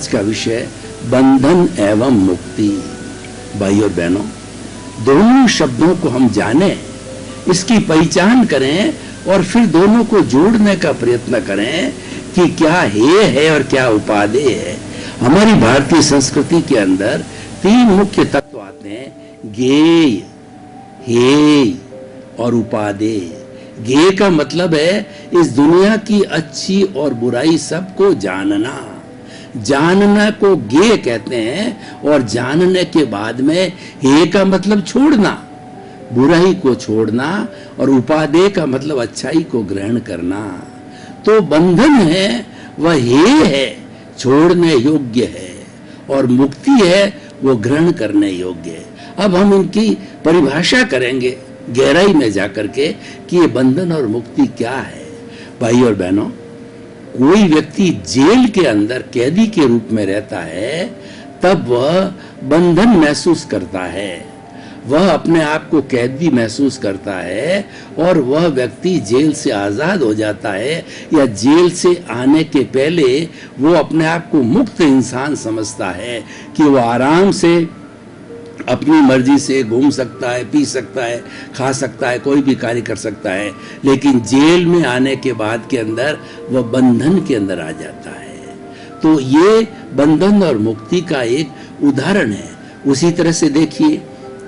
आज का विषय बंधन एवं मुक्ति। भाई और बहनों, दोनों शब्दों को हम जानें, इसकी पहचान करें और फिर दोनों को जोड़ने का प्रयत्न करें कि क्या हेय है और क्या उपादेय है। हमारी भारतीय संस्कृति के अंदर तीन मुख्य तत्व आते हैं, ज्ञेय, हेय और उपादेय। ज्ञेय का मतलब है इस दुनिया की अच्छी और बुराई सबको जानना। जानना को ज्ञेय कहते हैं और जानने के बाद में हेय का मतलब छोड़ना, बुराई को छोड़ना, और उपादेय का मतलब अच्छाई को ग्रहण करना। तो बंधन है वह हेय है, छोड़ने योग्य है, और मुक्ति है वो ग्रहण करने योग्य है। अब हम इनकी परिभाषा करेंगे गहराई में जाकर के कि ये बंधन और मुक्ति क्या है। भाई और बहनों, कोई व्यक्ति जेल के अंदर कैदी के रूप में रहता है तब वह बंधन महसूस करता है, वह अपने आप को कैदी महसूस करता है, और वह व्यक्ति जेल से आजाद हो जाता है या जेल से आने के पहले वो अपने आप को मुक्त इंसान समझता है कि वो आराम से अपनी मर्जी से घूम सकता है, पी सकता है, खा सकता है, कोई भी कार्य कर सकता है। लेकिन जेल में आने के बाद के अंदर वह बंधन के अंदर आ जाता है। तो ये बंधन और मुक्ति का एक उदाहरण है। उसी तरह से देखिए,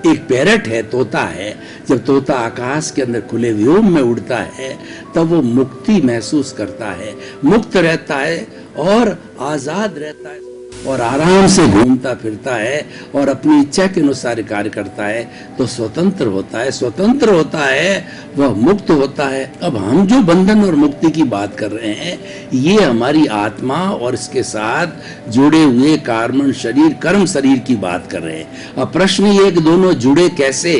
एक पैरट है, तोता है, जब तोता आकाश के अंदर खुले व्योम में उड़ता है तब वो मुक्ति महसूस करता है, मुक्त रहता है और आजाद रहता है और आराम से घूमता फिरता है और अपनी इच्छा के अनुसार कार्य करता है, तो स्वतंत्र होता है। स्वतंत्र होता है, वह मुक्त होता है। अब हम जो बंधन और मुक्ति की बात कर रहे हैं, ये हमारी आत्मा और इसके साथ जुड़े हुए कार्मण शरीर, कर्म शरीर की बात कर रहे हैं। अब प्रश्न ये कि दोनों जुड़े कैसे?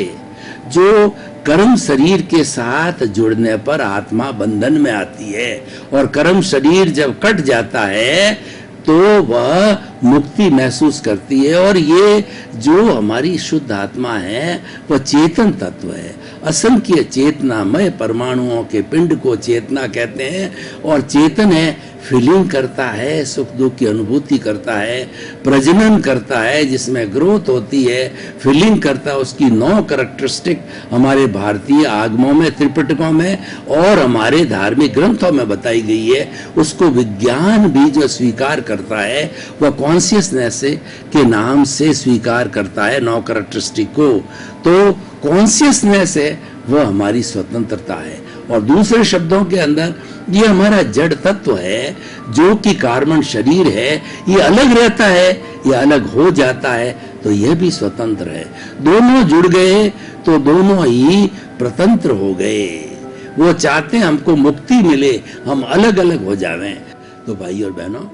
जो कर्म शरीर के साथ जुड़ने पर आत्मा बंधन में आती है, और कर्म शरीर जब कट जाता है तो वह मुक्ति महसूस करती है। और ये जो हमारी शुद्ध आत्मा है वह चेतन तत्व है, असंख्य चेतनामय परमाणुओं के पिंड को चेतना कहते हैं। और चेतन है, फीलिंग करता है, सुख दुख की अनुभूति करता है, प्रजनन करता है जिसमें ग्रोथ होती है, फीलिंग करता है। उसकी 9 कैरेक्टरिस्टिक हमारे भारतीय आगमों में, त्रिपिटकों में और हमारे धार्मिक ग्रंथों में बताई गई है। उसको विज्ञान भी जो स्वीकार करता है वह कॉन्शियसनेस के नाम से स्वीकार करता है 9 कैरेक्टरिस्टिक को। तो कॉन्शियसनेस है वह हमारी स्वतंत्रता है। और दूसरे शब्दों के अंदर ये हमारा जड़ तत्व है जो कि कार्बन शरीर है, ये अलग रहता है, ये अलग हो जाता है, तो यह भी स्वतंत्र है। दोनों जुड़ गए तो दोनों ही प्रतंत्र हो गए। वो चाहते हैं हमको मुक्ति मिले, हम अलग अलग हो जावें। तो भाई और बहनों,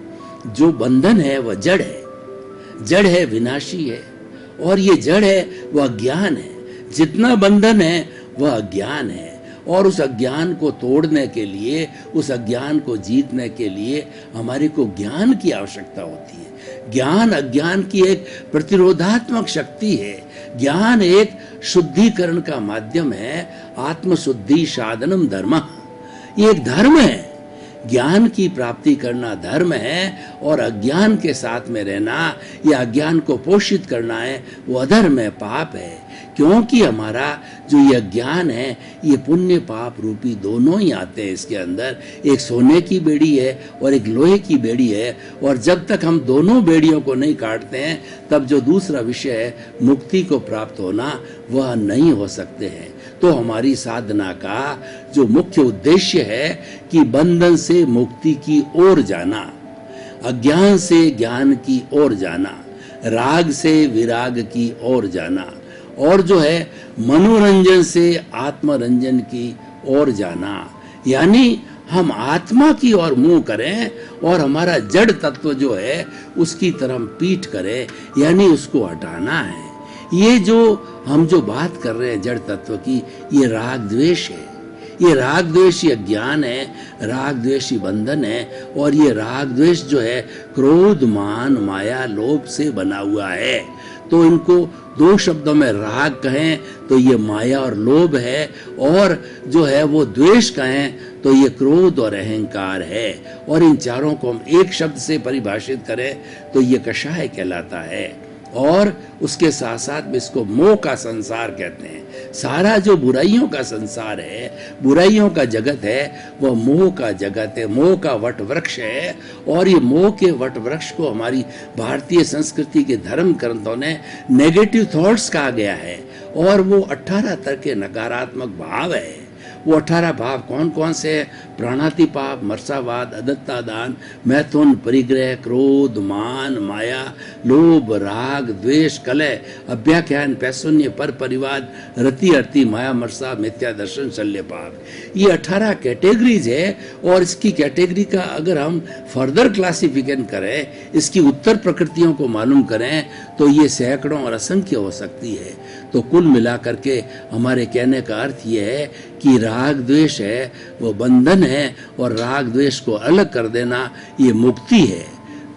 जो बंधन है वह जड़ है, जड़ है, विनाशी है, और ये जड़ है वह अज्ञान है। जितना बंधन है वह अज्ञान है, और उस अज्ञान को तोड़ने के लिए, उस अज्ञान को जीतने के लिए हमारे को ज्ञान की आवश्यकता होती है। ज्ञान अज्ञान की एक प्रतिरोधात्मक शक्ति है। ज्ञान एक शुद्धिकरण का माध्यम है। आत्मशुद्धि साधनम धर्म, ये एक धर्म है। ज्ञान की प्राप्ति करना धर्म है, और अज्ञान के साथ में रहना या अज्ञान को पोषित करना है वो अधर्म है, पाप है। क्योंकि हमारा जो ये ज्ञान है ये पुण्य पाप रूपी दोनों ही आते हैं इसके अंदर। एक सोने की बेड़ी है और एक लोहे की बेड़ी है, और जब तक हम दोनों बेड़ियों को नहीं काटते हैं तब जो दूसरा विषय है मुक्ति को प्राप्त होना वह नहीं हो सकते हैं। तो हमारी साधना का जो मुख्य उद्देश्य है कि बंधन से मुक्ति की ओर जाना, अज्ञान से ज्ञान की ओर जाना, राग से विराग की ओर जाना, और जो है मनोरंजन से आत्मरंजन की ओर जाना। यानी हम आत्मा की ओर मुंह करें और हमारा जड़ तत्व जो है उसकी तरफ पीठ करें, यानी उसको हटाना है। ये जो हम जो बात कर रहे हैं जड़ तत्व की, ये राग द्वेष है। ये राग द्वेष ये ज्ञान है, राग द्वेष ही बंधन है। और ये राग द्वेष जो है क्रोध मान माया लोभ से बना हुआ है। तो इनको दो शब्दों में राग कहें तो ये माया और लोभ है, और जो है वो द्वेष कहें तो ये क्रोध और अहंकार है। और इन चारों को हम एक शब्द से परिभाषित करें तो ये कषाय कहलाता है। और उसके साथ साथ में इसको मोह का संसार कहते हैं। सारा जो बुराइयों का संसार है, बुराइयों का जगत है, वह मोह का जगत है, मोह का वट वृक्ष है। और ये मोह के वट वृक्ष को हमारी भारतीय संस्कृति के धर्म ग्रंथों ने नेगेटिव थॉट्स कहा गया है। और वो 18 तरह के नकारात्मक भाव है। वो 18 भाव कौन कौन से है? प्राणातिपात, मर्सावाद, अदत्ता दान, मैथुन, परिग्रह, क्रोध, मान, माया, लोभ, राग, द्वेष, कलह, अभ्याख्यान, पैशून्य, पर परिवाद, रति, अर्ति, माया, मर्सा, मिथ्या दर्शन, शल्य पाप। ये 18 कैटेगरीज है। और इसकी कैटेगरी का अगर हम फर्दर क्लासिफिकेशन करें, इसकी उत्तर प्रकृतियों को मालूम करें, तो ये सैकड़ों और असंख्य हो सकती है। तो कुल मिलाकर के हमारे कहने का अर्थ ये है कि राग द्वेष है वो बंधन है, और राग द्वेष को अलग कर देना ये मुक्ति है।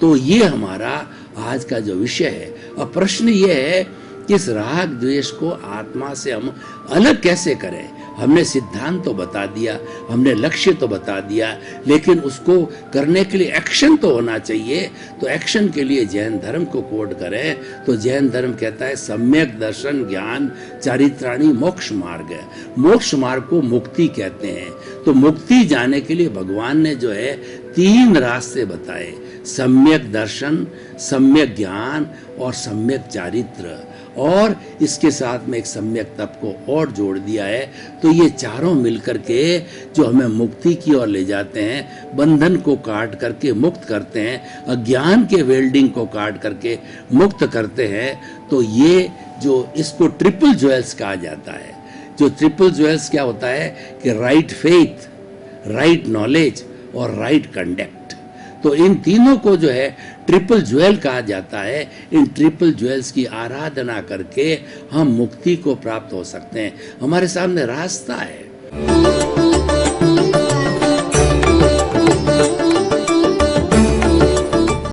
तो ये हमारा आज का जो विषय है। अब प्रश्न ये है कि इस राग द्वेष को आत्मा से हम अलग कैसे करें? हमने सिद्धांत तो बता दिया, हमने लक्ष्य तो बता दिया, लेकिन उसको करने के लिए एक्शन तो होना चाहिए। तो एक्शन के लिए जैन धर्म को कोड करें तो जैन धर्म कहता है सम्यक दर्शन ज्ञान चारित्राणी मोक्ष मार्ग है। मोक्ष मार्ग को मुक्ति कहते हैं। तो मुक्ति जाने के लिए भगवान ने जो है 3 रास्ते बताए, सम्यक दर्शन, सम्यक ज्ञान और सम्यक चारित्र। और इसके साथ में एक सम्यक तप को और जोड़ दिया है। तो ये चारों मिलकर के जो हमें मुक्ति की ओर ले जाते हैं, बंधन को काट करके मुक्त करते हैं, अज्ञान के वेल्डिंग को काट करके मुक्त करते हैं। तो ये जो इसको ट्रिपल ज्वेल्स कहा जाता है। जो ट्रिपल ज्वेल्स क्या होता है कि राइट फेथ, राइट नॉलेज और राइट कंडक्ट। तो इन तीनों को जो है ट्रिपल ज्वेल कहा जाता है। इन ट्रिपल ज्वेल्स की आराधना करके हम मुक्ति को प्राप्त हो सकते हैं। हमारे सामने रास्ता है।